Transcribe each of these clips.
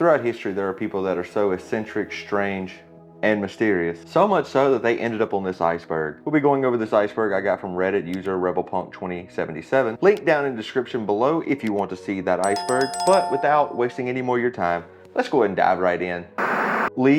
Throughout history, there are people that are so eccentric, strange, and mysterious. So much so that they ended up on this iceberg. We'll be going over this iceberg I got from Reddit user RebelPunk2077. Link down in the description below if you want to see that iceberg. But without wasting any more of your time, let's go ahead and dive right in.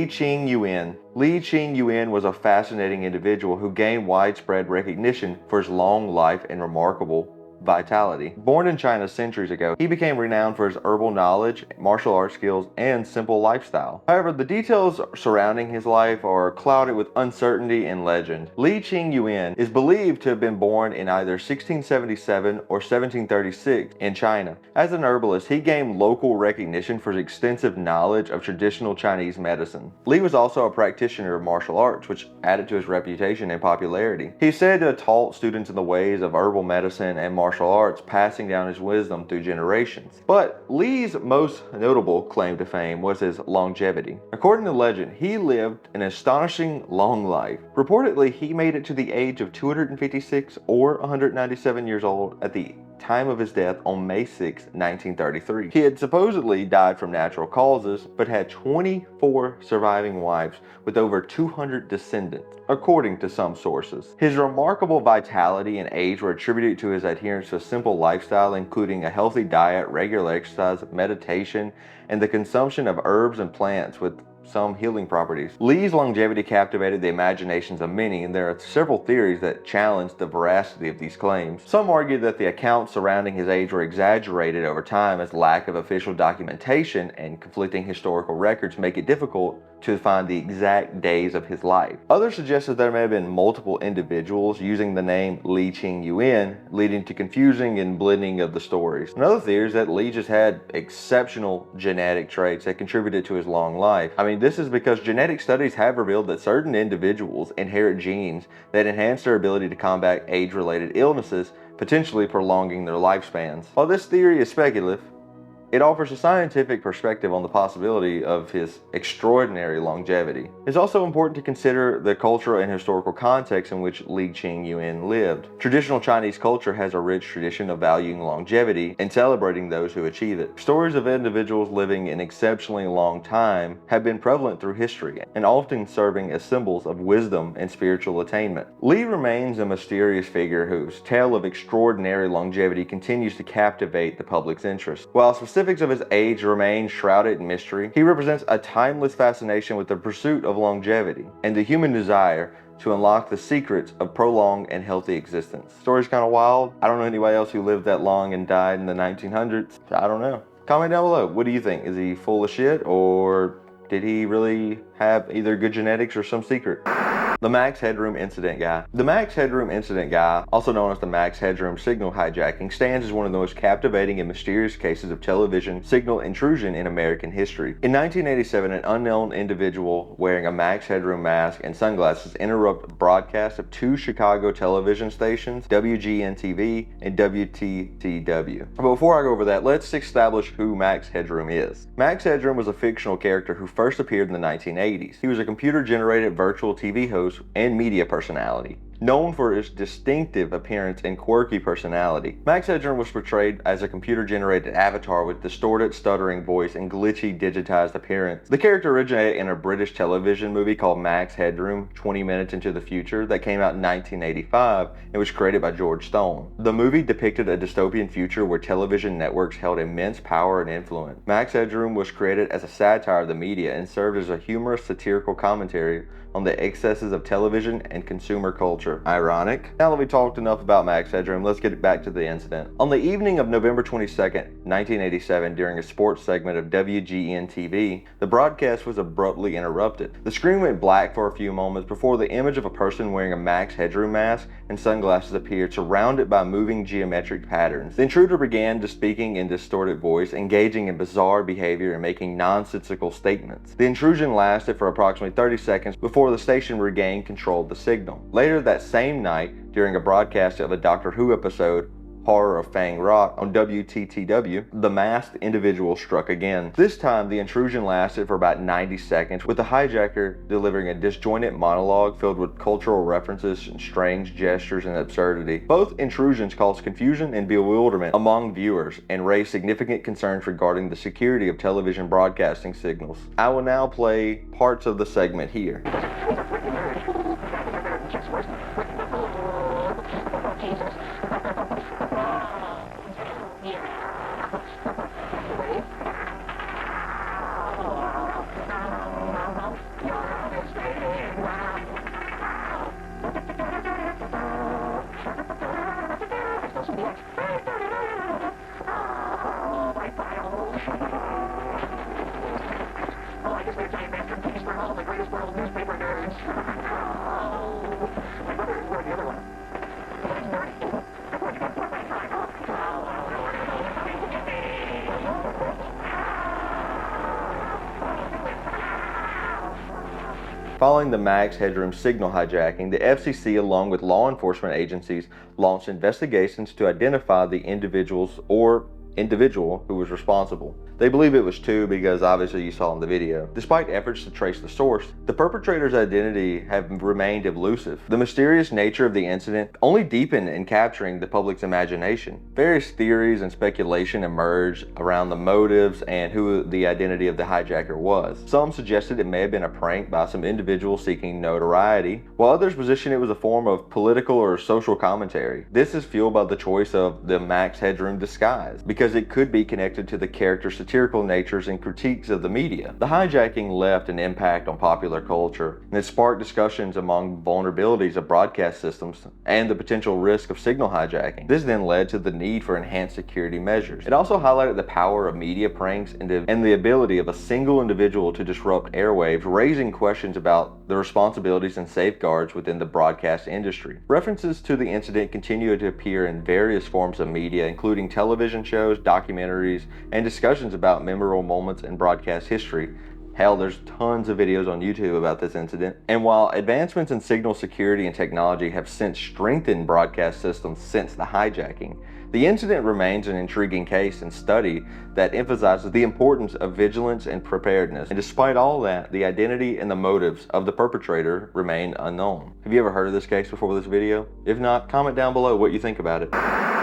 Ching Yuen. Ching Yuen was a fascinating individual who gained widespread recognition for his long life and remarkable vitality. Born in China centuries ago, he became renowned for his herbal knowledge, martial arts skills, and simple lifestyle. However, the details surrounding his life are clouded with uncertainty and legend. Ching Yuen is believed to have been born in either 1677 or 1736 in China. As an herbalist, he gained local recognition for his extensive knowledge of traditional Chinese medicine. Li was also a practitioner of martial arts, which added to his reputation and popularity. He's said to have taught students in the ways of herbal medicine and martial arts, passing down his wisdom through generations. But Li's most notable claim to fame was his longevity. According to legend, he lived an astonishing long life. Reportedly, he made it to the age of 256 or 197 years old at the time of his death on May 6, 1933. He had supposedly died from natural causes, but had 24 surviving wives with over 200 descendants, according to some sources. His remarkable vitality and age were attributed to his adherence to a simple lifestyle, including a healthy diet, regular exercise, meditation, and the consumption of herbs and plants with some healing properties. Li's longevity captivated the imaginations of many, and there are several theories that challenge the veracity of these claims. Some argue that the accounts surrounding his age were exaggerated over time, as lack of official documentation and conflicting historical records make it difficult to find the exact days of his life. Others suggest that there may have been multiple individuals using the name Ching Yuen, leading to confusing and blending of the stories. Another theory is that Li just had exceptional genetic traits that contributed to his long life. This is because genetic studies have revealed that certain individuals inherit genes that enhance their ability to combat age-related illnesses, potentially prolonging their lifespans. While this theory is speculative, it offers a scientific perspective on the possibility of his extraordinary longevity. It's also important to consider the cultural and historical context in which Ching Yuen lived. Traditional Chinese culture has a rich tradition of valuing longevity and celebrating those who achieve it. Stories of individuals living an exceptionally long time have been prevalent through history and often serving as symbols of wisdom and spiritual attainment. Li remains a mysterious figure whose tale of extraordinary longevity continues to captivate the public's interest. While specifics of his age remain shrouded in mystery, he represents a timeless fascination with the pursuit of longevity and the human desire to unlock the secrets of prolonged and healthy existence. Story's kind of wild. I don't know anybody else who lived that long and died in the 1900s. I don't know. Comment down below. What do you think? Is he full of shit, or did he really have either good genetics or some secret? The Max Headroom Incident Guy. The Max Headroom Incident Guy, also known as the Max Headroom Signal Hijacking, stands as one of the most captivating and mysterious cases of television signal intrusion in American history. In 1987, an unknown individual wearing a Max Headroom mask and sunglasses interrupted broadcasts of two Chicago television stations, WGN-TV and WTTW. But before I go over that, let's establish who Max Headroom is. Max Headroom was a fictional character who first appeared in the 1980s. He was a computer-generated virtual TV host and media personality. Known for his distinctive appearance and quirky personality, Max Headroom was portrayed as a computer-generated avatar with distorted, stuttering voice and glitchy, digitized appearance. The character originated in a British television movie called Max Headroom, 20 Minutes into the Future, that came out in 1985 and was created by George Stone. The movie depicted a dystopian future where television networks held immense power and influence. Max Headroom was created as a satire of the media and served as a humorous, satirical commentary on the excesses of television and consumer culture. Ironic. Now that we talked enough about Max Headroom, let's get back to the incident. On the evening of November 22nd, 1987, during a sports segment of WGN-TV, the broadcast was abruptly interrupted. The screen went black for a few moments before the image of a person wearing a Max Headroom mask and sunglasses appeared, surrounded by moving geometric patterns. The intruder began speaking in distorted voice, engaging in bizarre behavior and making nonsensical statements. The intrusion lasted for approximately 30 seconds before the station regained control of the signal. Later that same night, during a broadcast of a Doctor Who episode, Horror of Fang Rock on WTTW, the masked individual struck again. This time, the intrusion lasted for about 90 seconds, with the hijacker delivering a disjointed monologue filled with cultural references and strange gestures and absurdity. Both intrusions caused confusion and bewilderment among viewers and raised significant concerns regarding the security of television broadcasting signals. I will now play parts of the segment here. Following the Max Headroom signal hijacking, the FCC, along with law enforcement agencies, launched investigations to identify the individual who was responsible. They believe it was two because obviously you saw in the video. Despite efforts to trace the source, the perpetrator's identity have remained elusive. The mysterious nature of the incident only deepened in capturing the public's imagination. Various theories and speculation emerged around the motives and who the identity of the hijacker was. Some suggested it may have been a prank by some individual seeking notoriety, while others positioned it was a form of political or social commentary. This is fueled by the choice of the Max Headroom disguise, because it could be connected to the character's satirical natures and critiques of the media. The hijacking left an impact on popular culture, and it sparked discussions among vulnerabilities of broadcast systems and the potential risk of signal hijacking. This then led to the need for enhanced security measures. It also highlighted the power of media pranks and the ability of a single individual to disrupt airwaves, raising questions about the responsibilities and safeguards within the broadcast industry. References to the incident continue to appear in various forms of media, including television shows, documentaries, and discussions about memorable moments in broadcast history. Hell, there's tons of videos on YouTube about this incident. And while advancements in signal security and technology have since strengthened broadcast systems since the hijacking, the incident remains an intriguing case and study that emphasizes the importance of vigilance and preparedness. And despite all that, the identity and the motives of the perpetrator remain unknown. Have you ever heard of this case before this video? If not, comment down below what you think about it.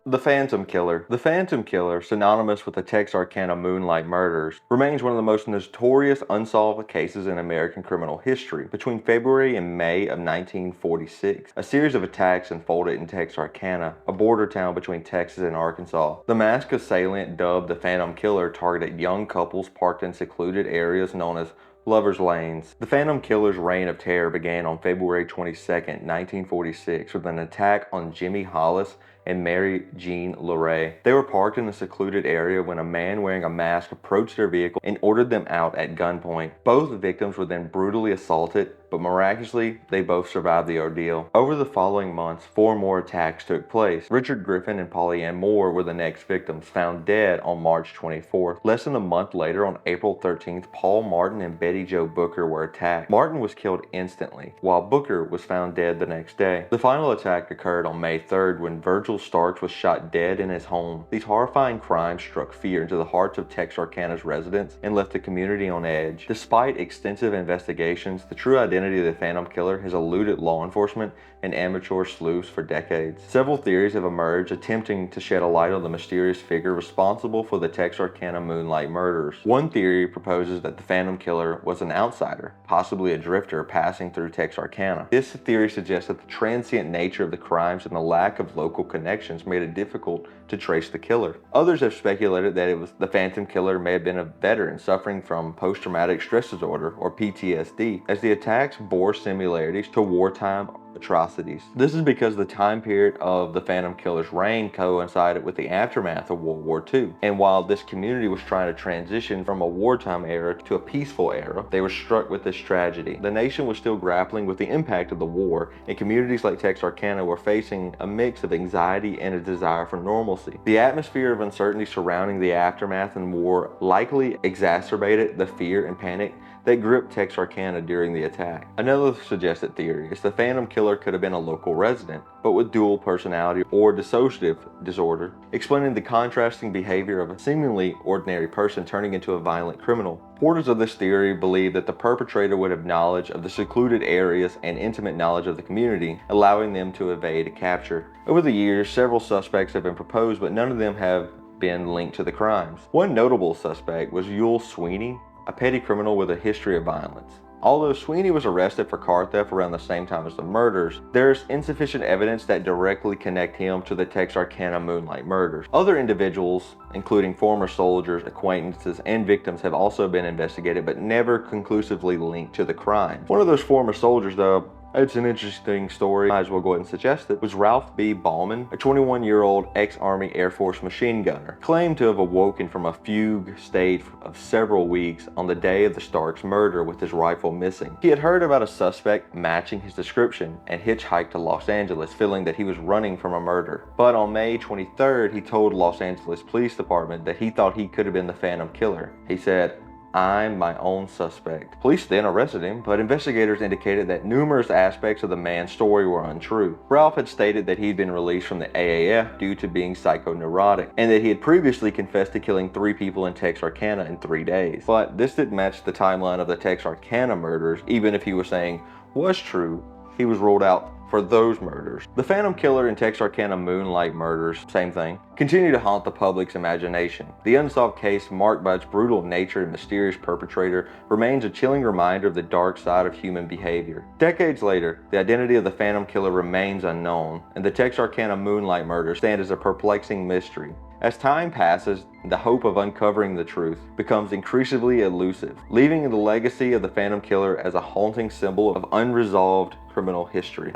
The Phantom Killer. The Phantom Killer, synonymous with the Texarkana Moonlight Murders, remains one of the most notorious unsolved cases in American criminal history. Between February and May of 1946, a series of attacks unfolded in Texarkana, a border town between Texas and Arkansas. The masked assailant, dubbed the Phantom Killer, targeted young couples parked in secluded areas known as Lover's Lanes. The Phantom Killer's reign of terror began on February 22, 1946, with an attack on Jimmy Hollis and Mary Jean Larray. They were parked in a secluded area when a man wearing a mask approached their vehicle and ordered them out at gunpoint. Both victims were then brutally assaulted, but miraculously, they both survived the ordeal. Over the following months, 4 more attacks took place. Richard Griffin and Polly Ann Moore were the next victims, found dead on March 24th. Less than a month later, on April 13th, Paul Martin and Betty Jo Booker were attacked. Martin was killed instantly, while Booker was found dead the next day. The final attack occurred on May 3rd when Virgil Starks was shot dead in his home. These horrifying crimes struck fear into the hearts of Texarkana's residents and left the community on edge. Despite extensive investigations, the true identity of the Phantom Killer has eluded law enforcement and amateur sleuths for decades. Several theories have emerged attempting to shed a light on the mysterious figure responsible for the Texarkana Moonlight Murders. One theory proposes that the Phantom Killer was an outsider, possibly a drifter passing through Texarkana. This theory suggests that the transient nature of the crimes and the lack of local connections made it difficult to trace the killer. Others have speculated that the Phantom Killer may have been a veteran suffering from post-traumatic stress disorder, or PTSD, as the attacks bore similarities to wartime atrocities. This is because the time period of the Phantom Killer's reign coincided with the aftermath of World War II. And while this community was trying to transition from a wartime era to a peaceful era, they were struck with this tragedy. The nation was still grappling with the impact of the war, and communities like Texarkana were facing a mix of anxiety and a desire for normalcy. The atmosphere of uncertainty surrounding the aftermath and war likely exacerbated the fear and panic that gripped Texarkana during the attack. Another suggested theory is the Phantom Killer could have been a local resident, but with dual personality or dissociative disorder, explaining the contrasting behavior of a seemingly ordinary person turning into a violent criminal. Supporters of this theory believe that the perpetrator would have knowledge of the secluded areas and intimate knowledge of the community, allowing them to evade capture. Over the years, several suspects have been proposed, but none of them have been linked to the crimes. One notable suspect was Yule Sweeney, a petty criminal with a history of violence. Although Sweeney was arrested for car theft around the same time as the murders, there's insufficient evidence that directly connect him to the Texarkana Moonlight murders. Other individuals, including former soldiers, acquaintances, and victims, have also been investigated but never conclusively linked to the crime. One of those former soldiers, though, it's an interesting story, might as well go ahead and suggest it, was Ralph B. Ballman, a 21-year-old ex-Army Air Force machine gunner, claimed to have awoken from a fugue state of several weeks on the day of the Starks murder with his rifle missing. He had heard about a suspect matching his description and hitchhiked to Los Angeles, feeling that he was running from a murder. But on May 23rd, he told Los Angeles Police Department that he thought he could have been the Phantom Killer. He said, "I'm my own suspect." Police then arrested him, but investigators indicated that numerous aspects of the man's story were untrue. Ralph had stated that he'd been released from the AAF due to being psychoneurotic, and that he had previously confessed to killing 3 people in Texarkana in 3 days. But this didn't match the timeline of the Texarkana murders. Even if he was saying was true, he was ruled out for those murders. The Phantom Killer and Texarkana Moonlight murders, same thing, continue to haunt the public's imagination. The unsolved case, marked by its brutal nature and mysterious perpetrator, remains a chilling reminder of the dark side of human behavior. Decades later, the identity of the Phantom Killer remains unknown, and the Texarkana Moonlight murders stand as a perplexing mystery. As time passes, the hope of uncovering the truth becomes increasingly elusive, leaving the legacy of the Phantom Killer as a haunting symbol of unresolved criminal history.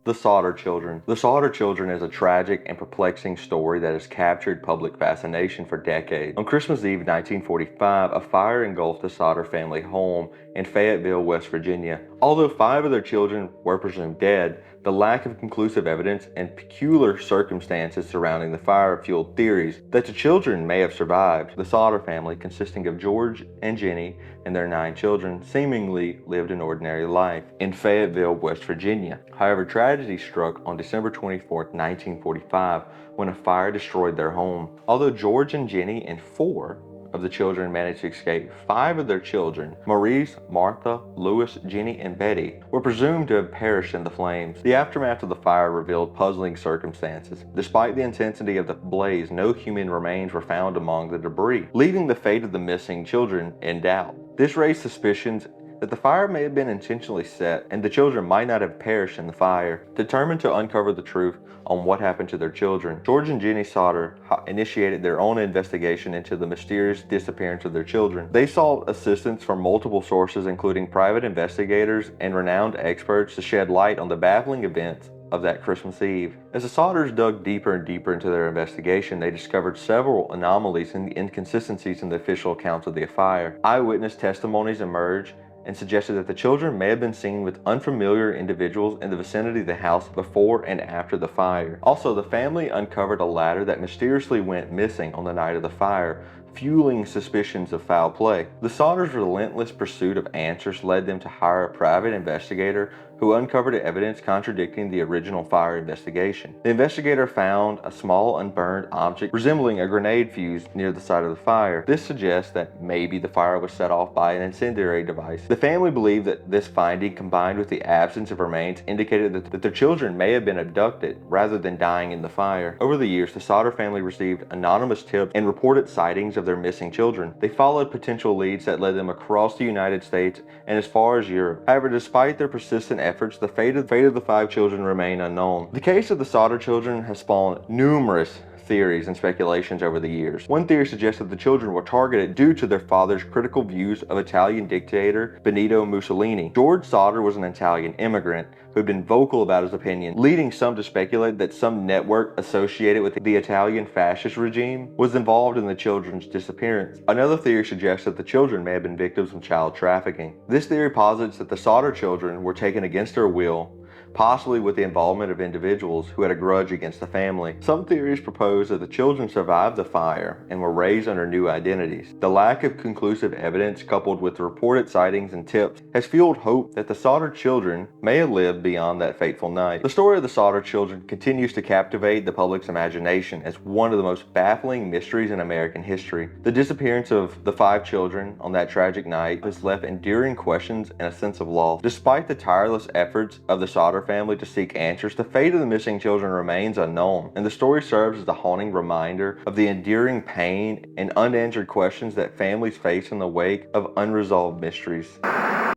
The Sodder Children. The Sodder Children is a tragic and perplexing story that has captured public fascination for decades. On Christmas Eve 1945, a fire engulfed the Sodder family home in Fayetteville, West Virginia. Although 5 of their children were presumed dead, the lack of conclusive evidence and peculiar circumstances surrounding the fire fueled theories that the children may have survived. The Sodder family, consisting of George and Jenny and their 9 children, seemingly lived an ordinary life in Fayetteville, West Virginia. However, tragedy struck on December 24, 1945, when a fire destroyed their home. Although George and Jenny and 4 of the children managed to escape, 5 of their children, Maurice, Martha, Louis, Jenny, and Betty, were presumed to have perished in the flames. The aftermath of the fire revealed puzzling circumstances. Despite the intensity of the blaze, no human remains were found among the debris, leaving the fate of the missing children in doubt. This raised suspicions that the fire may have been intentionally set and the children might not have perished in the fire. Determined to uncover the truth on what happened to their children, George and Jenny Sodder initiated their own investigation into the mysterious disappearance of their children. They sought assistance from multiple sources, including private investigators and renowned experts, to shed light on the baffling events of that Christmas Eve. As the Sodders dug deeper and deeper into their investigation, they discovered several anomalies and inconsistencies in the official accounts of the fire. Eyewitness testimonies emerged and suggested that the children may have been seen with unfamiliar individuals in the vicinity of the house before and after the fire. Also, the family uncovered a ladder that mysteriously went missing on the night of the fire, fueling suspicions of foul play. The Sodders' relentless pursuit of answers led them to hire a private investigator who uncovered evidence contradicting the original fire investigation. The investigator found a small unburned object resembling a grenade fuse near the site of the fire. This suggests that maybe the fire was set off by an incendiary device. The family believed that this finding, combined with the absence of remains, indicated that their children may have been abducted rather than dying in the fire. Over the years, the Sodder family received anonymous tips and reported sightings of their missing children. They followed potential leads that led them across the United States and as far as Europe. However, despite their persistent efforts, the fate of the 5 children remain unknown. The case of the Sodder children has spawned numerous theories and speculations over the years. One theory suggests that the children were targeted due to their father's critical views of Italian dictator Benito Mussolini. George Sodder was an Italian immigrant who had been vocal about his opinion, leading some to speculate that some network associated with the Italian fascist regime was involved in the children's disappearance. Another theory suggests that the children may have been victims of child trafficking. This theory posits that the Sodder children were taken against their will possibly with the involvement of individuals who had a grudge against the family. Some theories propose that the children survived the fire and were raised under new identities. The lack of conclusive evidence, coupled with reported sightings and tips, has fueled hope that the Sodder children may have lived beyond that fateful night. The story of the Sodder children continues to captivate the public's imagination as one of the most baffling mysteries in American history. The disappearance of the 5 children on that tragic night has left enduring questions and a sense of loss. Despite the tireless efforts of the Sodder family to seek answers, the fate of the missing children remains unknown, and the story serves as a haunting reminder of the enduring pain and unanswered questions that families face in the wake of unresolved mysteries.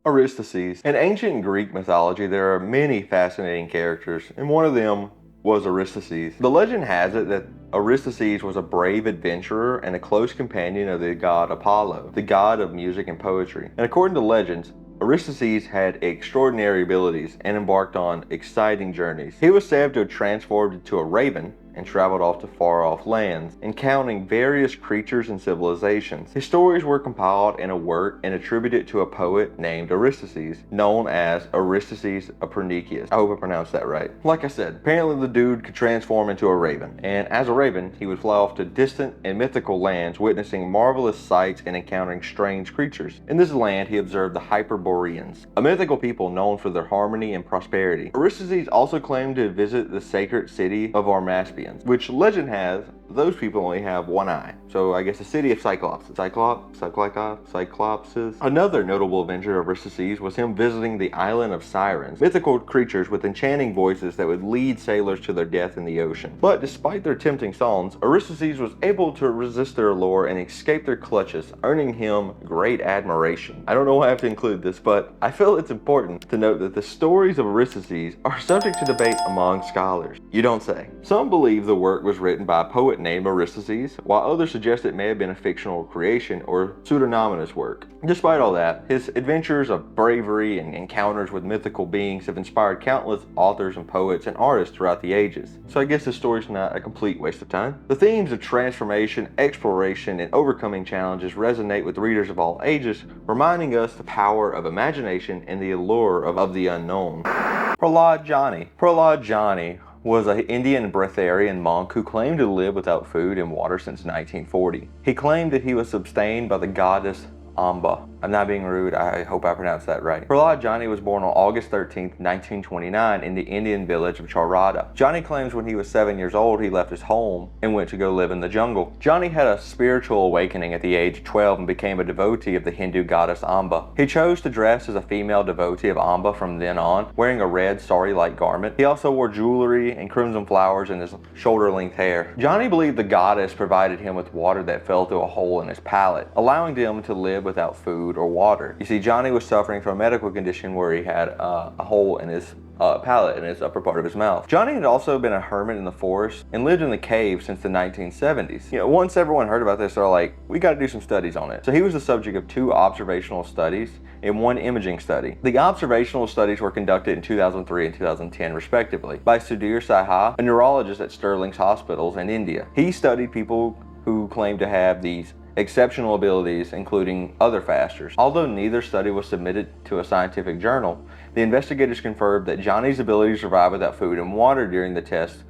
Aristeas. In ancient Greek mythology, there are many fascinating characters, and one of them was Aristeas. The legend has it that Aristeas was a brave adventurer and a close companion of the god Apollo, the god of music and poetry. And according to legends, Aristeas had extraordinary abilities and embarked on exciting journeys. He was said to have transformed into a raven and traveled off to far-off lands, encountering various creatures and civilizations. His stories were compiled in a work and attributed to a poet named Aristeas, known as Aristeas of Pernikius. I hope I pronounced that right. Like I said, apparently the dude could transform into a raven, and as a raven, he would fly off to distant and mythical lands, witnessing marvelous sights and encountering strange creatures. In this land, he observed the Hyperboreans, a mythical people known for their harmony and prosperity. Aristeas also claimed to visit the sacred city of Armaspian, which legend has those people only have one eye. So I guess the city of Cyclopses. Cyclopses. Another notable adventure of Aristeas was him visiting the island of Sirens, mythical creatures with enchanting voices that would lead sailors to their death in the ocean. But despite their tempting songs, Aristeas was able to resist their allure and escape their clutches, earning him great admiration. I don't know why I have to include this, but I feel it's important to note that the stories of Aristeas are subject to debate among scholars. You don't say. Some believe the work was written by a poet named Aristeas, while others suggest it may have been a fictional creation or pseudonymous work. Despite all that, his adventures of bravery and encounters with mythical beings have inspired countless authors and poets and artists throughout the ages. So I guess this story's not a complete waste of time. The themes of transformation, exploration, and overcoming challenges resonate with readers of all ages, reminding us the power of imagination and the allure of the unknown. Prahlad Jani. Prahlad Jani was an Indian breatharian monk who claimed to live without food and water since 1940. He claimed that he was sustained by the goddess Amba. I'm not being rude, I hope I pronounced that right. Prahlad Jani was born on August 13, 1929 in the Indian village of Tarrare. Jani claims when he was 7 years old he left his home and went to go live in the jungle. Jani had a spiritual awakening at the age of 12 and became a devotee of the Hindu goddess Amba. He chose to dress as a female devotee of Amba from then on, wearing a red sari-like garment. He also wore jewelry and crimson flowers in his shoulder-length hair. Jani believed the goddess provided him with water that fell through a hole in his palate, allowing him to live without food or water. You see, Jani was suffering from a medical condition where he had a hole in his palate in his upper part of his mouth. Jani had also been a hermit in the forest and lived in the cave since the 1970s. Once everyone heard about this, they're like, we got to do some studies on it. So he was the subject of 2 observational studies and 1 imaging study. The observational studies were conducted in 2003 and 2010 respectively by Sodder Children, a neurologist at Sterling's hospitals in India. He studied people who claimed to have these exceptional abilities, including other fasters. Although neither study was submitted to a scientific journal, the investigators confirmed that Jani's ability to survive without food and water during the test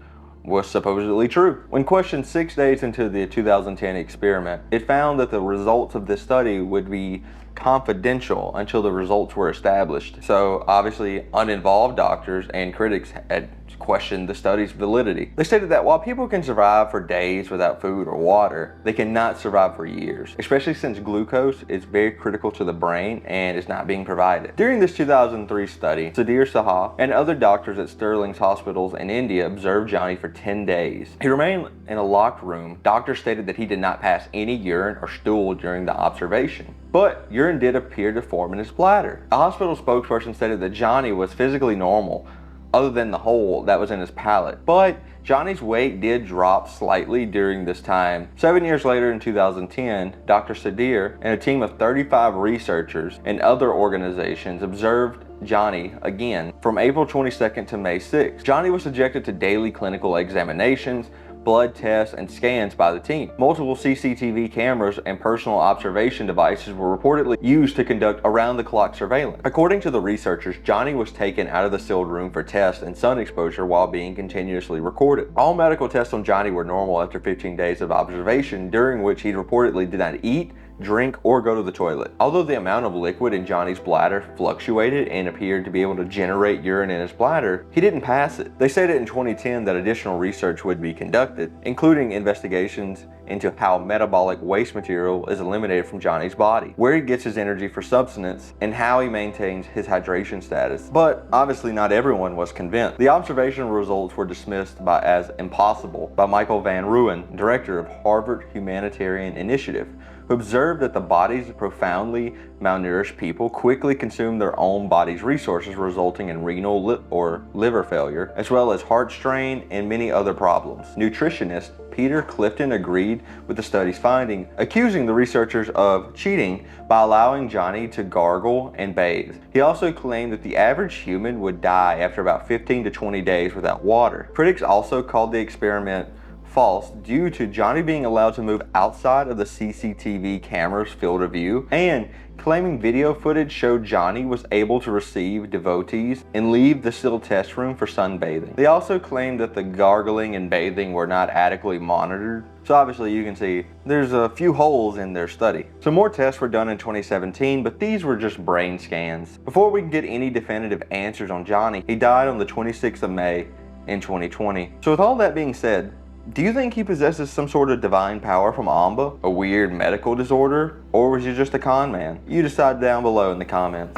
was supposedly true. When questioned 6 days into the 2010 experiment, it found that the results of this study would be confidential until the results were established. So obviously uninvolved doctors and critics had questioned the study's validity. They stated that while people can survive for days without food or water, they cannot survive for years, especially since glucose is very critical to the brain and is not being provided. During this 2003 study, Sodder Children and other doctors at Sterling's hospitals in India observed Jani for 10 days. He remained in a locked room. Doctors stated that he did not pass any urine or stool during the observation, but urine did appear to form in his bladder. A hospital spokesperson stated that Jani was physically normal, other than the hole that was in his palate. But Jani's weight did drop slightly during this time. 7 years later in 2010, Dr. Sodder and a team of 35 researchers and other organizations observed Jani again from April 22nd to May 6th. Jani was subjected to daily clinical examinations, blood tests, and scans by the team. Multiple CCTV cameras and personal observation devices were reportedly used to conduct around-the-clock surveillance. According to the researchers, Johnny was taken out of the sealed room for tests and sun exposure while being continuously recorded. All medical tests on Johnny were normal after 15 days of observation, during which he reportedly did not eat, drink, or go to the toilet. Although the amount of liquid in Johnny's bladder fluctuated and appeared to be able to generate urine in his bladder, he didn't pass it. They stated in 2010 that additional research would be conducted, including investigations into how metabolic waste material is eliminated from Johnny's body, where he gets his energy for subsistence, and how he maintains his hydration status. But obviously not everyone was convinced. The observation results were dismissed as impossible by Michael Van Ruin, director of Harvard Humanitarian Initiative, who observed that the bodies of profoundly malnourished people quickly consume their own body's resources, resulting in renal or liver failure, as well as heart strain and many other problems. Nutritionist Peter Clifton agreed with the study's finding, accusing the researchers of cheating by allowing Johnny to gargle and bathe. He also claimed that the average human would die after about 15 to 20 days without water. Critics also called the experiment false due to Johnny being allowed to move outside of the CCTV camera's field of view, and claiming video footage showed Johnny was able to receive devotees and leave the sealed test room for sunbathing. They also claimed that the gargling and bathing were not adequately monitored. So obviously you can see there's a few holes in their study. Some more tests were done in 2017, but these were just brain scans. Before we can get any definitive answers on Johnny, he died on the 26th of May in 2020. So with all that being said, do you think he possesses some sort of divine power from Amba, a weird medical disorder, or was he just a con man? You decide down below in the comments.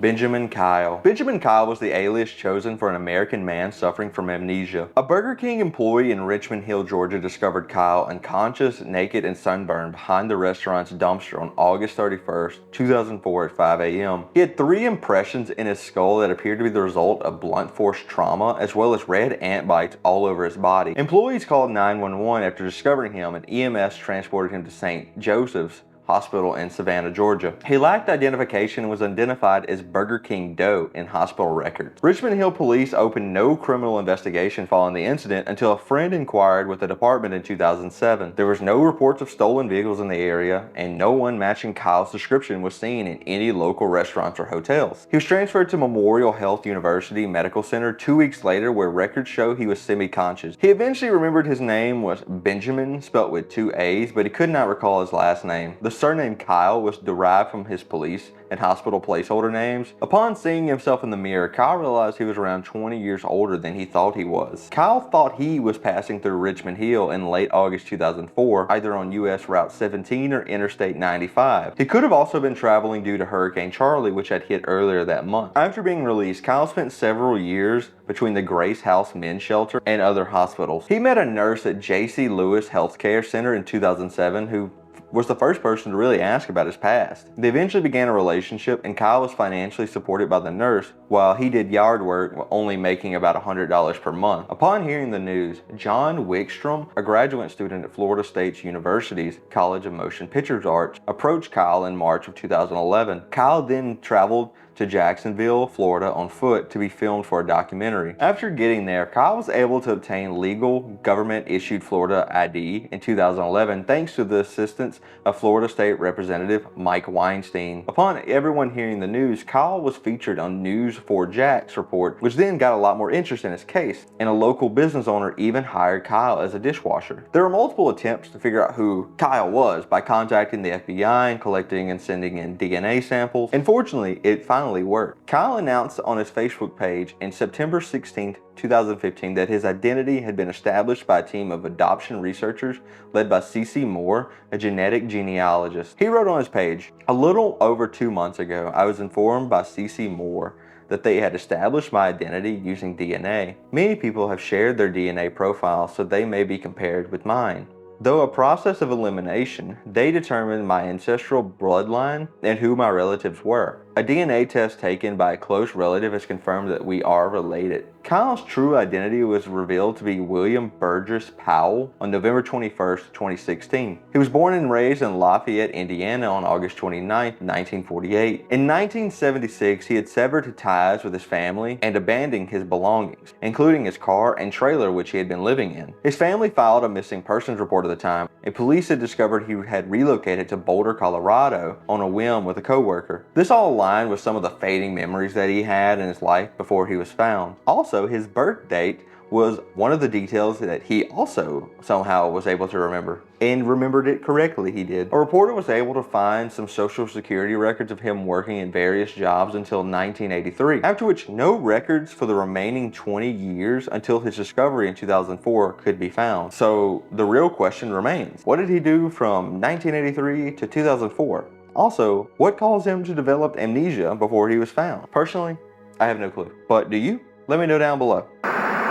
Benjamam Kyle. Benjamam Kyle was the alias chosen for an American man suffering from amnesia. A Burger King employee in Richmond Hill, Georgia discovered Kyle unconscious, naked, and sunburned behind the restaurant's dumpster on August 31st, 2004 at 5 a.m. He had 3 impressions in his skull that appeared to be the result of blunt force trauma, as well as red ant bites all over his body. Employees called 911 after discovering him, and EMS transported him to St. Joseph's Hospital in Savannah, Georgia. He lacked identification and was identified as Burger King Doe in hospital records. Richmond Hill police opened no criminal investigation following the incident until a friend inquired with the department in 2007. There was no reports of stolen vehicles in the area, and no one matching Kyle's description was seen in any local restaurants or hotels. He was transferred to Memorial Health University Medical Center 2 weeks later, where records show he was semi-conscious. He eventually remembered his name was Benjamin, spelt with 2 A's, but he could not recall his last name. The surname Kyle was derived from his police and hospital placeholder names. Upon seeing himself in the mirror, Kyle realized he was around 20 years older than he thought he was. Kyle thought he was passing through Richmond Hill in late August 2004, either on US Route 17 or Interstate 95. He could have also been traveling due to Hurricane Charlie, which had hit earlier that month. After being released, Kyle spent several years between the Grace House Men's Shelter and other hospitals. He met a nurse at J.C. Lewis Healthcare Center in 2007 who was the first person to really ask about his past. They eventually began a relationship, and Kyle was financially supported by the nurse while he did yard work, only making about $100 per month. Upon hearing the news, John Wickstrom, a graduate student at Florida State University's College of Motion Pictures Arts, approached Kyle in March of 2011. Kyle then traveled to Jacksonville, Florida on foot to be filmed for a documentary. After getting there, Kyle was able to obtain legal government-issued Florida ID in 2011 thanks to the assistance of Florida State Representative Mike Weinstein. Upon everyone hearing the news, Kyle was featured on News4Jack's report, which then got a lot more interest in his case, and a local business owner even hired Kyle as a dishwasher. There were multiple attempts to figure out who Kyle was by contacting the FBI and collecting and sending in DNA samples, and fortunately, it finally worked. Kyle announced on his Facebook page in September 16, 2015 that his identity had been established by a team of adoption researchers led by C.C. Moore, a genetic genealogist. He wrote on his page, "A little over 2 months ago, I was informed by C.C. Moore that they had established my identity using DNA. Many people have shared their DNA profiles so they may be compared with mine. Though a process of elimination, they determined my ancestral bloodline and who my relatives were. A DNA test taken by a close relative has confirmed that we are related. Kyle's true identity was revealed to be William Burgess Powell on November 21st, 2016. He was born and raised in Lafayette, Indiana on August 29, 1948. In 1976, he had severed ties with his family and abandoned his belongings, including his car and trailer which he had been living in. His family filed a missing persons report at the time, and police had discovered he had relocated to Boulder, Colorado on a whim with a coworker. This all aligned with some of the fading memories that he had in his life before he was found. Also, his birth date was one of the details that he also somehow was able to remember, and remembered it correctly. He did. A reporter was able to find some social security records of him working in various jobs until 1983, after which no records for the remaining 20 years until his discovery in 2004 could be found. So the real question remains, what did he do from 1983 to 2004? Also, what caused him to develop amnesia before he was found? Personally, I have no clue. But do you? Let me know down below.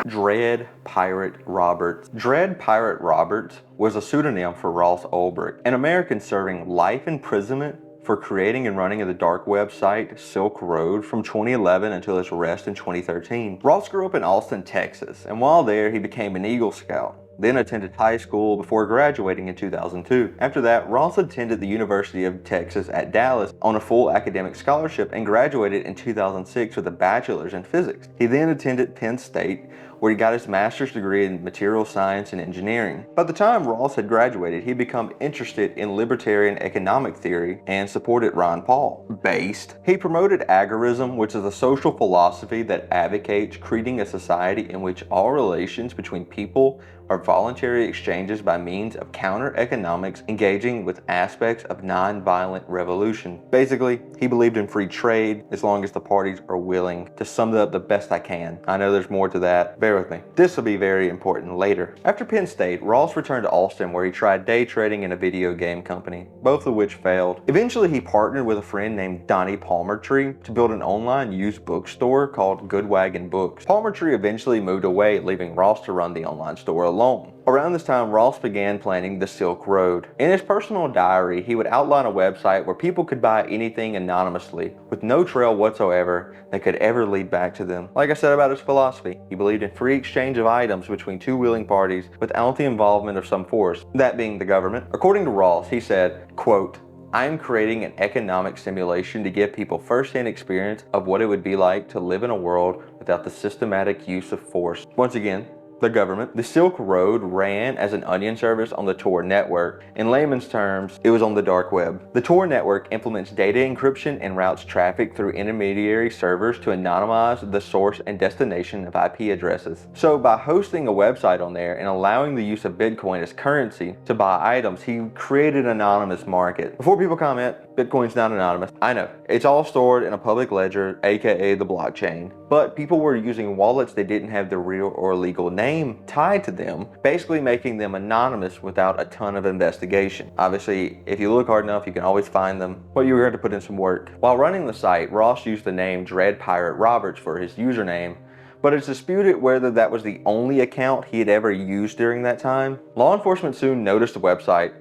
Dread Pirate Roberts. Dread Pirate Roberts was a pseudonym for Ross Ulbricht, an American serving life imprisonment for creating and running the dark web site Silk Road from 2011 until his arrest in 2013. Ross grew up in Austin, Texas, and while there he became an Eagle Scout, then attended high school before graduating in 2002. After that, Ross attended the University of Texas at Dallas on a full academic scholarship and graduated in 2006 with a bachelor's in physics. He then attended Penn State, where he got his master's degree in material science and engineering. By the time Ross had graduated, he'd become interested in libertarian economic theory and supported Ron Paul. Based. He promoted agorism, which is a social philosophy that advocates creating a society in which all relations between people are voluntary exchanges by means of counter-economics engaging with aspects of non-violent revolution. Basically, he believed in free trade as long as the parties are willing. To sum it up the best I can. I know there's more to that. Bear with me. This will be very important later. After Penn State, Ross returned to Austin where he tried day trading in a video game company, both of which failed. Eventually, he partnered with a friend named Donnie Palmertree to build an online used bookstore called Good Wagon Books. Palmertree eventually moved away, leaving Ross to run the online store alone. Around this time, Ross began planning the Silk Road. In his personal diary, he would outline a website where people could buy anything anonymously, with no trail whatsoever that could ever lead back to them. Like I said about his philosophy, he believed in free exchange of items between two willing parties without the involvement of some force, that being the government. According to Ross, he said, quote, "I am creating an economic simulation to give people first-hand experience of what it would be like to live in a world without the systematic use of force." Once again, the government. The Silk Road ran as an onion service on the Tor network. In layman's terms, it was on the dark web. The Tor network implements data encryption and routes traffic through intermediary servers to anonymize the source and destination of IP addresses. So by hosting a website on there and allowing the use of Bitcoin as currency to buy items, he created an anonymous market. Before people comment, Bitcoin's not anonymous. I know. It's all stored in a public ledger, aka the blockchain. But people were using wallets that didn't have the real or legal name tied to them, basically making them anonymous without a ton of investigation. Obviously, if you look hard enough, you can always find them, but you're going to put in some work. While running the site, Ross used the name Dread Pirate Roberts for his username, but it's disputed whether that was the only account he had ever used during that time. Law enforcement soon noticed the website,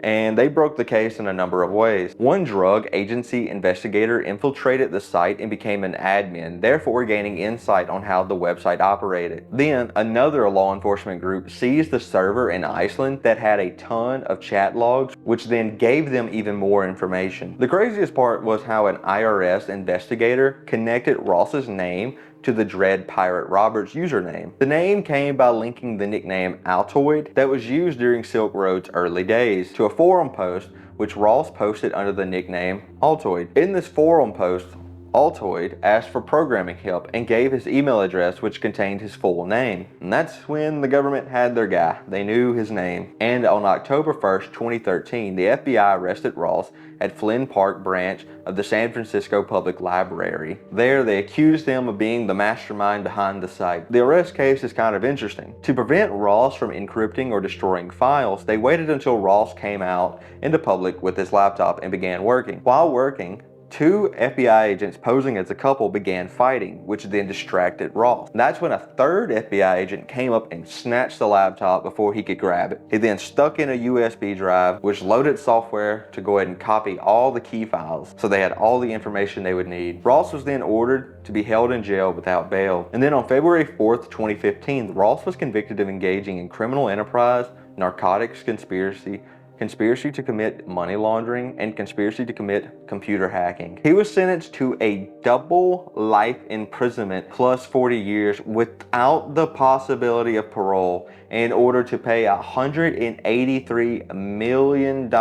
and they broke the case in a number of ways. One drug agency investigator infiltrated the site and became an admin, therefore gaining insight on how the website operated. Then another law enforcement group seized the server in Iceland that had a ton of chat logs, which then gave them even more information. The craziest part was how an IRS investigator connected Ross's name to the Dread Pirate Roberts username. The name came by linking the nickname Altoid that was used during Silk Road's early days to a forum post which Ross posted under the nickname Altoid. In this forum post, Altoid asked for programming help and gave his email address, which contained his full name. And that's when the government had their guy. They knew his name. And on October 1st, 2013, the FBI arrested Ross at Flynn Park branch of the San Francisco Public Library. There, they accused him of being the mastermind behind the site. The arrest case is kind of interesting. To prevent Ross from encrypting or destroying files, they waited until Ross came out into public with his laptop and began working. While working, two FBI agents posing as a couple began fighting, which then distracted Ross. And that's when a third FBI agent came up and snatched the laptop before he could grab it. He then stuck in a USB drive, which loaded software to go ahead and copy all the key files, so they had all the information they would need. Ross was then ordered to be held in jail without bail. And then on February 4th, 2015, Ross was convicted of engaging in criminal enterprise, narcotics conspiracy to commit money laundering, and conspiracy to commit computer hacking. He was sentenced to a double life imprisonment plus 40 years without the possibility of parole in order to pay $183 million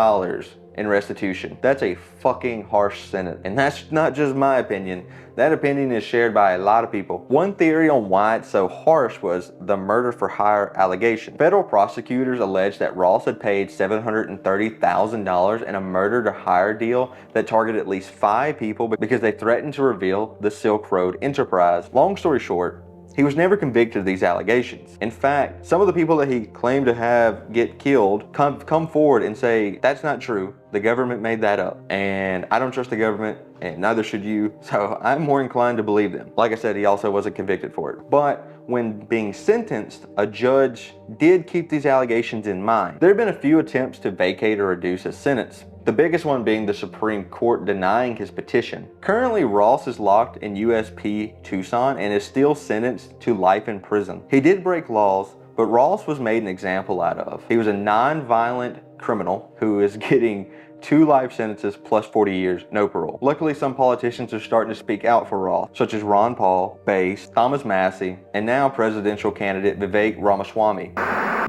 in restitution. That's a fucking harsh sentence. And that's not just my opinion. That opinion is shared by a lot of people. One theory on why it's so harsh was the murder for hire allegation. Federal prosecutors alleged that Ross had paid $730,000 in a murder to hire deal that targeted at least 5 people because they threatened to reveal the Silk Road enterprise. Long story short, he was never convicted of these allegations. In fact, some of the people that he claimed to have get killed come forward and say, that's not true. The government made that up. And I don't trust the government, and neither should you. So I'm more inclined to believe them. Like I said, he also wasn't convicted for it. But when being sentenced, a judge did keep these allegations in mind. There have been a few attempts to vacate or reduce his sentence. The biggest one being the Supreme Court denying his petition. Currently, Ross is locked in USP Tucson and is still sentenced to life in prison. He did break laws, but Ross was made an example out of. He was a non-violent criminal who is getting 2 life sentences plus 40 years, no parole. Luckily, some politicians are starting to speak out for Ross, such as Ron Paul, Bass, Thomas Massey, and now presidential candidate Vivek Ramaswamy.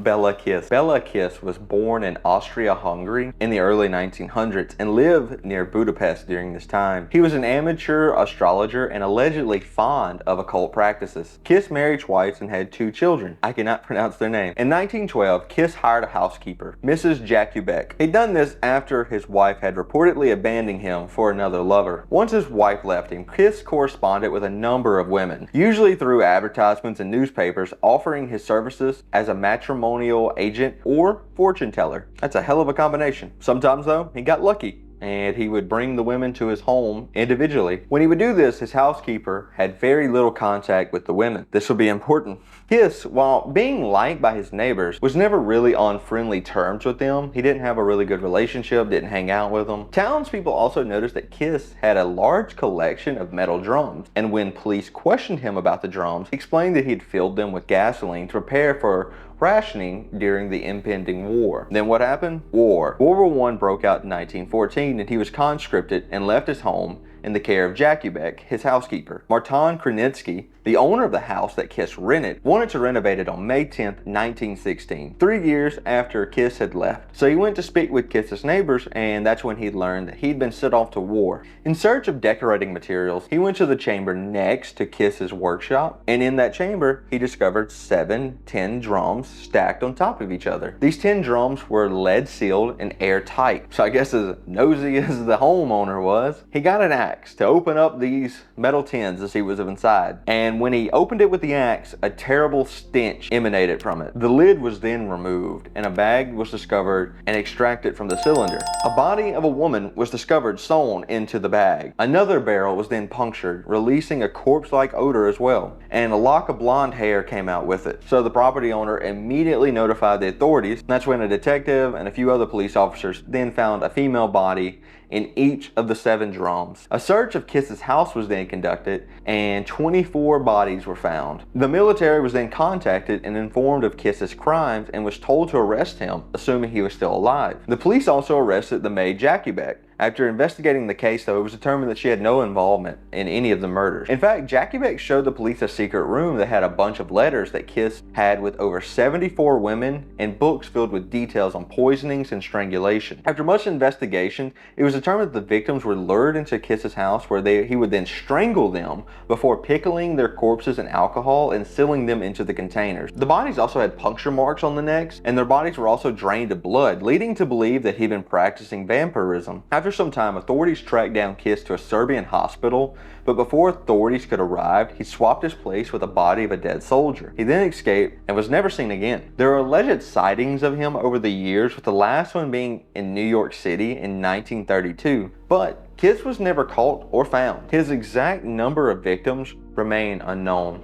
Bela Kiss. Bela Kiss was born in Austria-Hungary in the early 1900s and lived near Budapest during this time. He was an amateur astrologer and allegedly fond of occult practices. Kiss married twice and had 2 children. I cannot pronounce their name. In 1912, Kiss hired a housekeeper, Mrs. Jakubek. He'd done this after his wife had reportedly abandoned him for another lover. Once his wife left him, Kiss corresponded with a number of women, usually through advertisements in newspapers offering his services as a matrimonial agent or fortune teller. That's a hell of a combination. Sometimes though, he got lucky and he would bring the women to his home individually. When he would do this, his housekeeper had very little contact with the women. This would be important. Kiss, while being liked by his neighbors, was never really on friendly terms with them. He didn't have a really good relationship, didn't hang out with them. Townspeople also noticed that Kiss had a large collection of metal drums, and when police questioned him about the drums, he explained that he'd filled them with gasoline to prepare for rationing during the impending war. Then what happened? War. World War I broke out in 1914 and he was conscripted and left his home in the care of Jakubek, his housekeeper. Martin Krenitsky, the owner of the house that Kiss rented, wanted to renovate it on May 10th, 1916, 3 years after Kiss had left. So he went to speak with Kiss's neighbors, and that's when he'd learned that he'd been sent off to war. In search of decorating materials, he went to the chamber next to Kiss's workshop, and in that chamber, he discovered 7 tin drums stacked on top of each other. These 10 drums were lead sealed and airtight. So I guess as nosy as the homeowner was, he got an axe to open up these metal tins to see what was inside. And when he opened it with the axe, a terrible stench emanated from it. The lid was then removed and a bag was discovered and extracted from the cylinder. A body of a woman was discovered sewn into the bag. Another barrel was then punctured, releasing a corpse-like odor as well. And a lock of blonde hair came out with it. So the property owner immediately notified the authorities. That's when a detective and a few other police officers then found a female body in each of the 7 drums. A search of Kiss's house was then conducted and 24 bodies were found. The military was then contacted and informed of Kiss's crimes and was told to arrest him, assuming he was still alive. The police also arrested the maid Jakubek. After investigating the case, though, it was determined that she had no involvement in any of the murders. In fact, Jakubek showed the police a secret room that had a bunch of letters that Kiss had with over 74 women and books filled with details on poisonings and strangulation. After much investigation, it was determined that the victims were lured into Kiss's house where he would then strangle them before pickling their corpses in alcohol and sealing them into the containers. The bodies also had puncture marks on the necks, and their bodies were also drained of blood, leading to believe that he'd been practicing vampirism. After After some time, authorities tracked down Kiss to a Serbian hospital, but before authorities could arrive, he swapped his place with the body of a dead soldier. He then escaped and was never seen again. There are alleged sightings of him over the years, with the last one being in New York City in 1932, but Kiss was never caught or found. His exact number of victims remain unknown.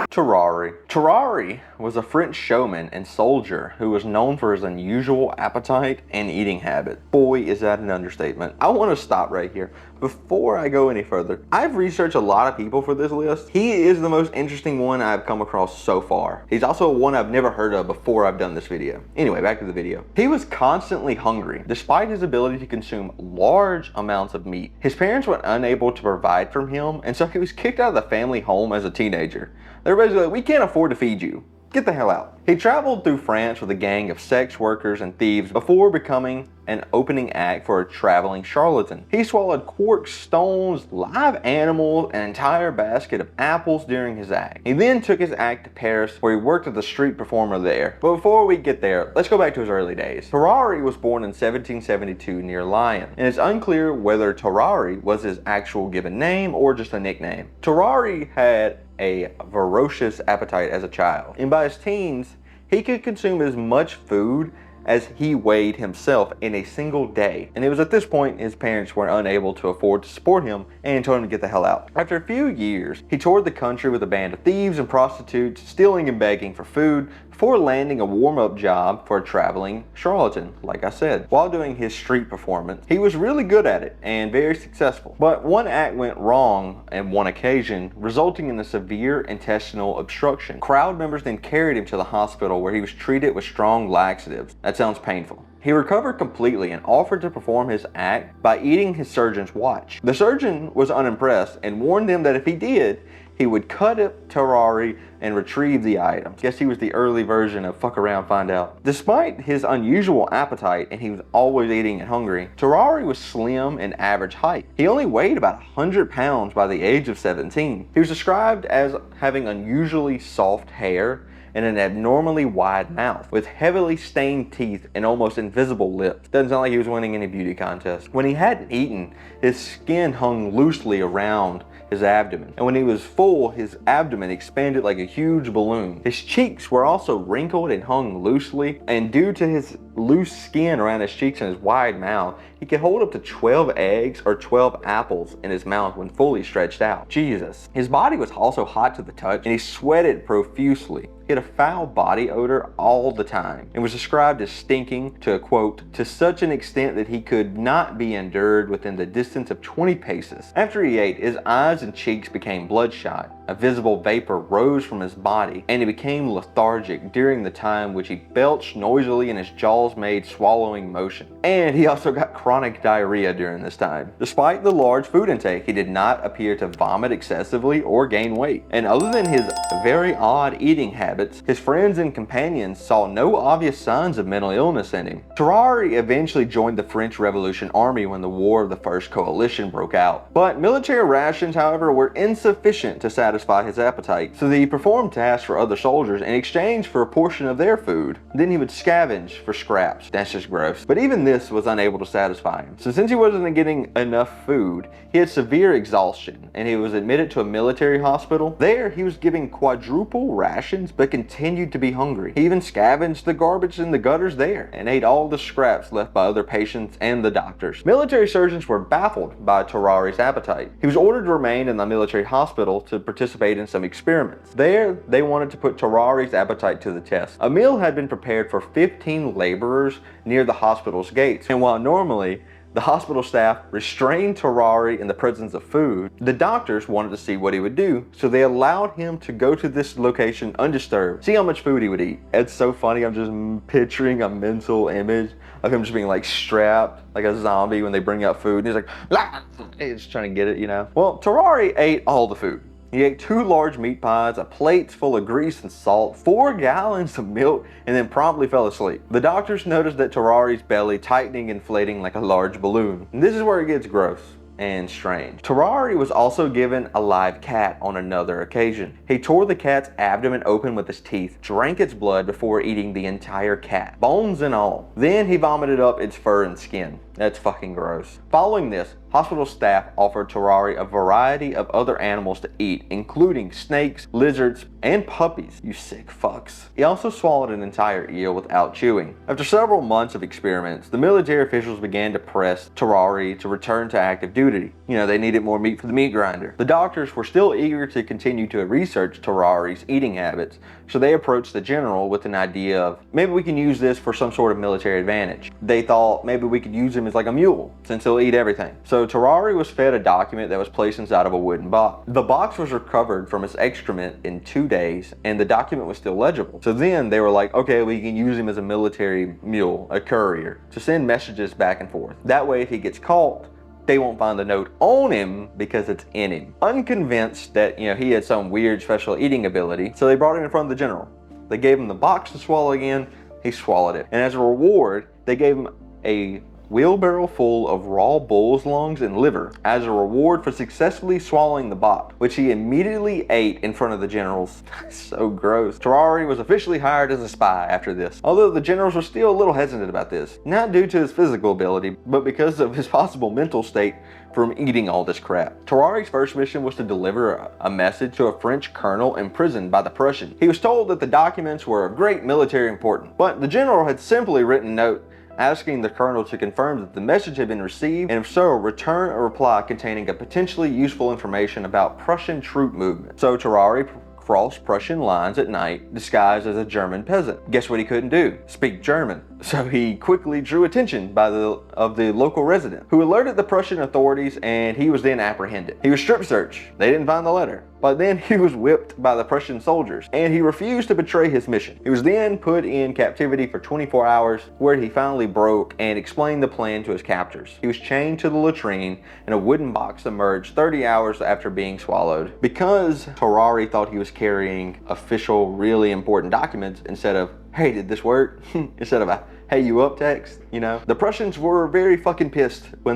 Tarrare. Tarrare was a French showman and soldier who was known for his unusual appetite and eating habit. Boy, is that an understatement. I want to stop right here. Before I go any further, I've researched a lot of people for this list. He is the most interesting one I've come across so far. He's also one I've never heard of before I've done this video. Anyway, back to the video. He was constantly hungry, despite his ability to consume large amounts of meat. His parents were unable to provide for him, and so he was kicked out of the family home as a teenager. They're basically like, we can't afford to feed you. Get the hell out. He traveled through France with a gang of sex workers and thieves before becoming an opening act for a traveling charlatan. He swallowed quartz, stones, live animals, an entire basket of apples during his act. He then took his act to Paris, where he worked as a street performer there. But before we get there, let's go back to his early days. Tarrare was born in 1772 near Lyon, and it's unclear whether Tarrare was his actual given name or just a nickname. Tarrare had a voracious appetite as a child, and by his teens, he could consume as much food as he weighed himself in a single day. And it was at this point his parents were unable to afford to support him and told him to get the hell out. After a few years, he toured the country with a band of thieves and prostitutes, stealing and begging for food, before landing a warm-up job for a traveling charlatan, like I said. While doing his street performance, he was really good at it and very successful. But one act went wrong on one occasion, resulting in a severe intestinal obstruction. Crowd members then carried him to the hospital, where he was treated with strong laxatives. That sounds painful. He recovered completely and offered to perform his act by eating his surgeon's watch. The surgeon was unimpressed and warned him that if he did, he would cut up Tarrare and retrieve the items. Guess he was the early version of fuck around, find out. Despite his unusual appetite, and he was always eating and hungry, Tarrare was slim and average height. He only weighed about 100 pounds by the age of 17. He was described as having unusually soft hair and an abnormally wide mouth, with heavily stained teeth and almost invisible lips. Doesn't sound like he was winning any beauty contest. When he hadn't eaten, his skin hung loosely around his abdomen, and when he was full, his abdomen expanded like a huge balloon. His cheeks were also wrinkled and hung loosely, and due to his loose skin around his cheeks and his wide mouth, he could hold up to 12 eggs or 12 apples in his mouth when fully stretched out. Jesus. His body was also hot to the touch, and he sweated profusely. He had a foul body odor all the time and was described as stinking to, quote, to such an extent that he could not be endured within the distance of 20 paces. After he ate, his eyes and cheeks became bloodshot. A visible vapor rose from his body, and he became lethargic during the time which he belched noisily and his jaws made swallowing motion. And he also got chronic diarrhea during this time. Despite the large food intake, he did not appear to vomit excessively or gain weight. And other than his very odd eating habits, his friends and companions saw no obvious signs of mental illness in him. Tarrare eventually joined the French Revolution Army when the War of the First Coalition broke out. But military rations, however, were insufficient to satisfy his appetite, so he performed tasks for other soldiers in exchange for a portion of their food. Then he would scavenge for scraps. That's just gross. But even this was unable to satisfy him. So since he wasn't getting enough food, he had severe exhaustion, and he was admitted to a military hospital. There, he was given quadruple rations, but continued to be hungry. He even scavenged the garbage in the gutters there, and ate all the scraps left by other patients and the doctors. Military surgeons were baffled by Tarrare's appetite. He was ordered to remain in the military hospital to participate in some experiments. There, they wanted to put Tarrare's appetite to the test. A meal had been prepared for 15 laborers near the hospital's gates, and while normally the hospital staff restrained Tarrare in the presence of food, the doctors wanted to see what he would do, so they allowed him to go to this location undisturbed, see how much food he would eat. It's so funny, I'm just picturing a mental image of him just being like strapped like a zombie when they bring out food, and he's like, "Lah!" He's trying to get it, you know. Well, Tarrare ate all the food. He ate 2 large meat pies, a plate full of grease and salt, 4 gallons of milk, and then promptly fell asleep. The doctors noticed that Tarrare's belly tightening and inflating like a large balloon. And this is where it gets gross and strange. Tarrare was also given a live cat on another occasion. He tore the cat's abdomen open with his teeth, drank its blood before eating the entire cat, bones and all. Then he vomited up its fur and skin. That's fucking gross. Following this, hospital staff offered Tarrare a variety of other animals to eat, including snakes, lizards, and puppies. You sick fucks. He also swallowed an entire eel without chewing. After several months of experiments, the military officials began to press Tarrare to return to active duty. You know, they needed more meat for the meat grinder. The doctors were still eager to continue to research Tarrare's eating habits, so they approached the general with an idea of, maybe we can use this for some sort of military advantage. They thought maybe we could use him as like a mule, since he'll eat everything. So Tarrare was fed a document that was placed inside of a wooden box. The box was recovered from his excrement in 2 days, and the document was still legible. So then they were like, okay, we can use him as a military mule, a courier, to send messages back and forth. That way, if he gets caught, they won't find the note on him because it's in him. Unconvinced that, you know, he had some weird special eating ability, so they brought him in front of the general. They gave him the box to swallow again. He swallowed it. And as a reward, they gave him a wheelbarrow full of raw bull's lungs and liver as a reward for successfully swallowing the box, which he immediately ate in front of the generals. So gross. Tarrare was officially hired as a spy after this, although the generals were still a little hesitant about this, not due to his physical ability, but because of his possible mental state from eating all this crap. Tarrare's first mission was to deliver a message to a French colonel imprisoned by the Prussians. He was told that the documents were of great military importance, but the general had simply written a note asking the colonel to confirm that the message had been received, and if so, return a reply containing a potentially useful information about Prussian troop movement. So Tarrare crossed Prussian lines at night, disguised as a German peasant. Guess what he couldn't do? Speak German. So he quickly drew attention of the local resident, who alerted the Prussian authorities, and he was then apprehended. He was strip searched. They didn't find the letter. But then he was whipped by the Prussian soldiers, and he refused to betray his mission. He was then put in captivity for 24 hours, where he finally broke and explained the plan to his captors. He was chained to the latrine, and a wooden box emerged 30 hours after being swallowed. Because Tarrare thought he was carrying official, really important documents instead of, hey, did this work? Instead of a, hey, you up text, you know? The Prussians were very fucking pissed when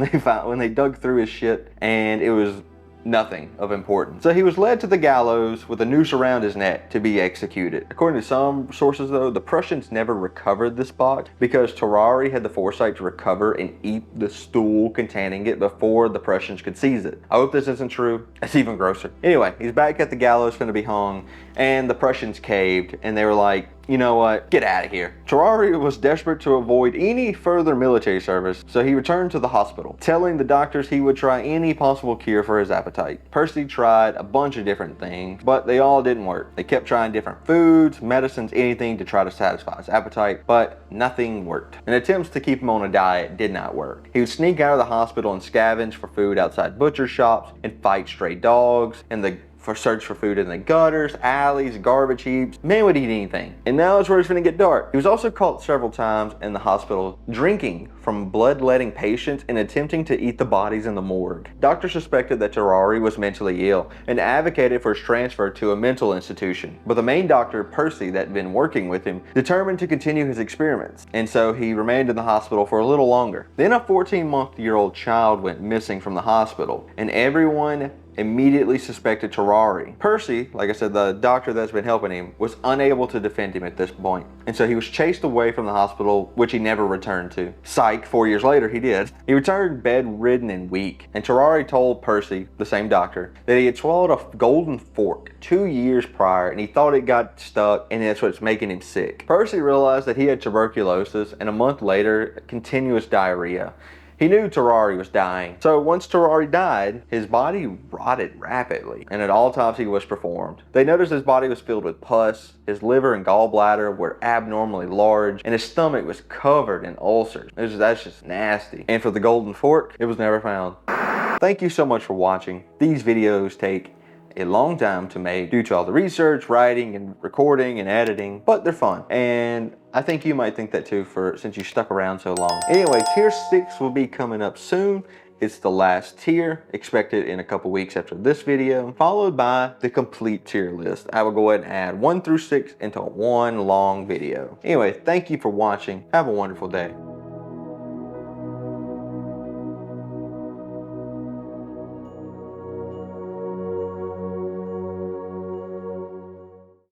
they dug through his shit, and it was nothing of importance. So he was led to the gallows with a noose around his neck to be executed. According to some sources though, the Prussians never recovered this box because Tarrare had the foresight to recover and eat the stool containing it before the Prussians could seize it. I hope this isn't true. It's even grosser. Anyway, he's back at the gallows finna be hung, and the Prussians caved, and they were like, you know what, get out of here. Tarrare was desperate to avoid any further military service, so he returned to the hospital, telling the doctors he would try any possible cure for his appetite. Percy tried a bunch of different things, but they all didn't work. They kept trying different foods, medicines, anything to try to satisfy his appetite, but nothing worked. And attempts to keep him on a diet did not work. He would sneak out of the hospital and scavenge for food outside butcher shops and fight stray dogs and search for food in the gutters, alleys, garbage heaps. Man would eat anything. And now it's where it's gonna get dark. He was also caught several times in the hospital drinking from bloodletting patients and attempting to eat the bodies in the morgue. Doctors suspected that Tarrare was mentally ill and advocated for his transfer to a mental institution. But the main doctor, Percy, that had been working with him, determined to continue his experiments. And so he remained in the hospital for a little longer. Then a 14-month-old child went missing from the hospital, and everyone immediately suspected Tarrare. Percy, like I said, the doctor that's been helping him, was unable to defend him at this point. And so he was chased away from the hospital, which he never returned to. Psych, 4 years later, he did. He returned bedridden and weak. And Tarrare told Percy, the same doctor, that he had swallowed a golden fork 2 years prior, and he thought it got stuck, and that's what's making him sick. Percy realized that he had tuberculosis, and a month later, continuous diarrhea. He knew Tarrare was dying. So once Tarrare died, his body rotted rapidly, and at all times he was performed. They noticed his body was filled with pus, his liver and gallbladder were abnormally large, and his stomach was covered in ulcers. That's just nasty. And for the golden fork, it was never found. Thank you so much for watching. These videos take a long time to make due to all the research, writing, and recording and editing, but they're fun. And I think you might think that too since you stuck around so long. Anyway, tier 6 will be coming up soon. It's the last tier, expected in a couple weeks after this video, followed by the complete tier list. I will go ahead and add 1 through 6 into one long video. Anyway, thank you for watching. Have a wonderful day.